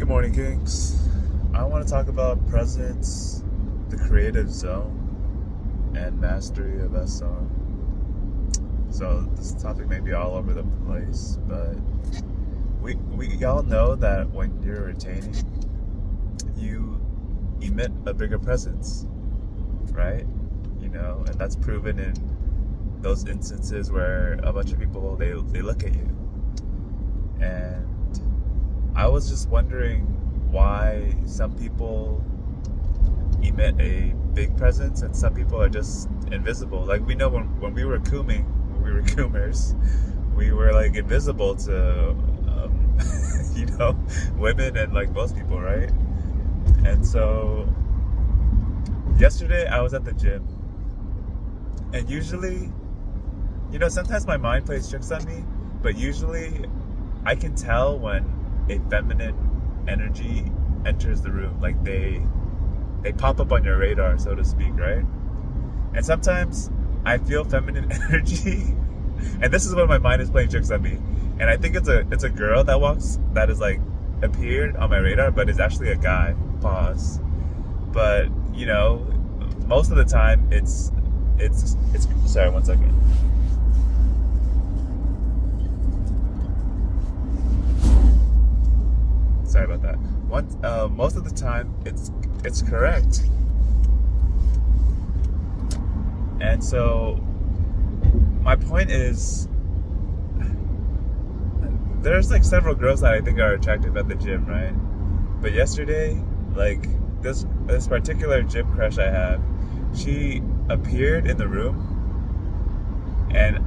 Good morning, Kings. I want to talk about presence, the creative zone, and mastery of SR. So this topic may be all over the place, but we all know that when you're retaining, you emit a bigger presence, right? And that's proven in those instances where a bunch of people they look at you. And I was just wondering why some people emit a big presence and some people are just invisible. Like we know when we were cooming, when we were coomers, we were like invisible to women and like most people, right? And so yesterday I was at the gym, and usually, sometimes my mind plays tricks on me, but usually I can tell when a feminine energy enters the room. Like they pop up on your radar, so to speak, right? And sometimes I feel feminine energy, and this is when my mind is playing tricks on me. And I think it's a girl that is like appeared on my radar, but is actually a guy. Pause. But most of the time it's. Sorry, 1 second. Sorry about that. Most of the time, it's correct. And so, my point is, there's like several girls that I think are attractive at the gym, right? But yesterday, like this particular gym crush I have, she appeared in the room, and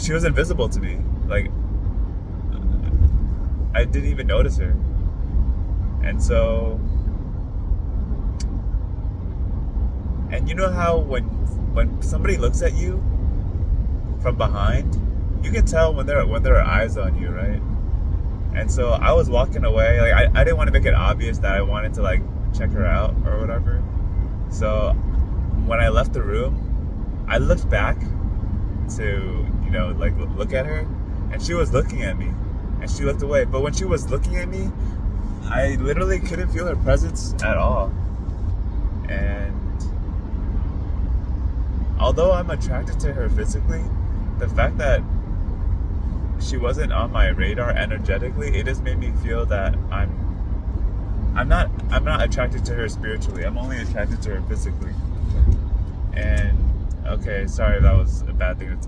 she was invisible to me. Like I didn't even notice her. And so, and you know how when somebody looks at you from behind, you can tell when there are eyes on you, right? And so I was walking away. Like I didn't want to make it obvious that I wanted to like check her out or whatever. So when I left the room, I looked back to like look at her, and she was looking at me, and she looked away. But when she was looking at me, I literally couldn't feel her presence at all. And although I'm attracted to her physically, the fact that she wasn't on my radar energetically, it just made me feel that I'm not attracted to her spiritually. I'm only attracted to her physically. And okay, sorry, that was a bad thing.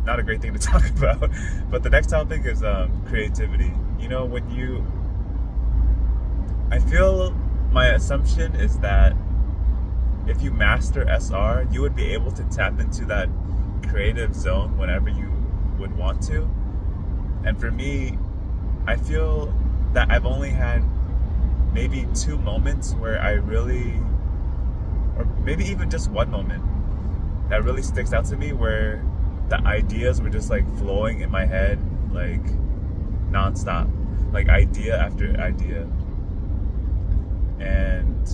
Not a great thing to talk about. But the next topic is creativity. I feel my assumption is that if you master SR, you would be able to tap into that creative zone whenever you would want to. And for me, I feel that I've only had maybe 2 moments where I really, or maybe even just 1 moment that really sticks out to me, where the ideas were just like flowing in my head like nonstop, like idea after idea. And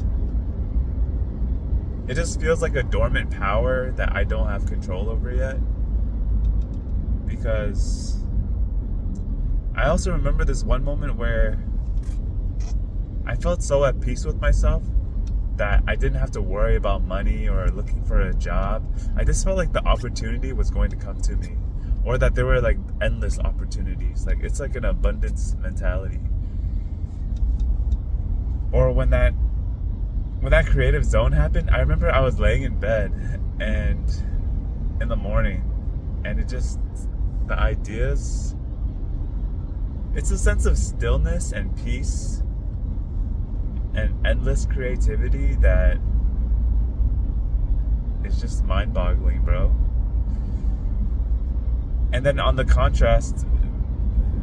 it just feels like a dormant power that I don't have control over yet. Because I also remember this one moment where I felt so at peace with myself that I didn't have to worry about money or looking for a job. I just felt like the opportunity was going to come to me, or that there were like endless opportunities. Like it's like an abundance mentality. Or when that creative zone happened, I remember I was laying in bed and in the morning, and the ideas, it's a sense of stillness and peace and endless creativity that is just mind-boggling, bro. And then on the contrast,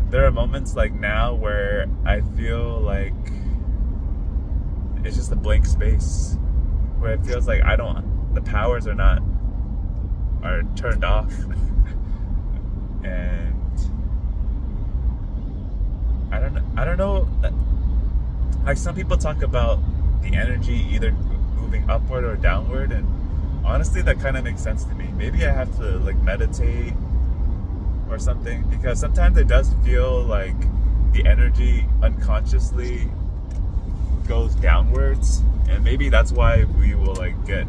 there are moments like now where I feel like it's just a blank space, where it feels like the powers are turned off. And I don't know, like some people talk about the energy either moving upward or downward, and honestly that kind of makes sense to me. Maybe I have to like meditate or something, because sometimes it does feel like the energy unconsciously goes downwards, and maybe that's why we will like get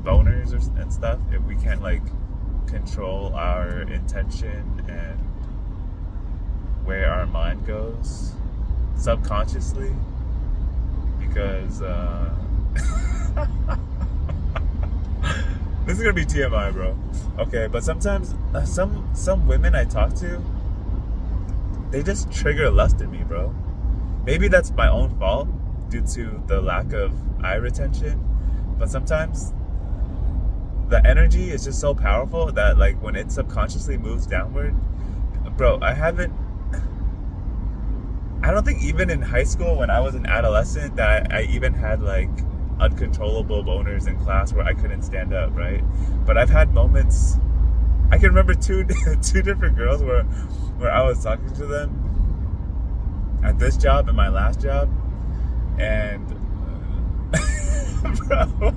boners and stuff if we can't like control our intention and where our mind goes subconsciously, because this is gonna be TMI, bro. Okay, but sometimes some women I talk to, they just trigger lust in me, bro. Maybe that's my own fault due to the lack of eye retention, but sometimes the energy is just so powerful that like when it subconsciously moves downward, bro, I don't think even in high school when I was an adolescent that I even had like uncontrollable boners in class where I couldn't stand up, right? But I've had moments. I can remember two different girls where I was talking to them at this job and my last job, and bro,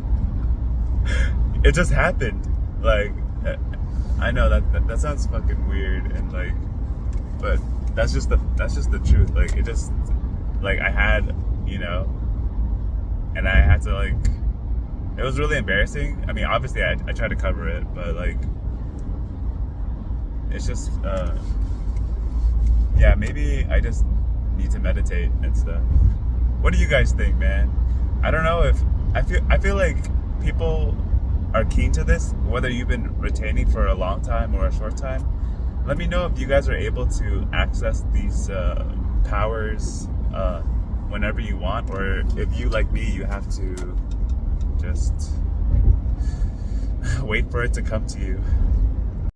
it just happened. Like, I know that sounds fucking weird and like, but that's just the truth. Like, it just, like, I had, you know, and I had to like, it was really embarrassing. I mean, obviously I tried to cover it, but like, it's just, yeah, maybe I just need to meditate and stuff. What do you guys think, man? I don't know if, I feel like people are keen to this, whether you've been retaining for a long time or a short time. Let me know if you guys are able to access these powers whenever you want, or if you, like me, you have to just wait for it to come to you.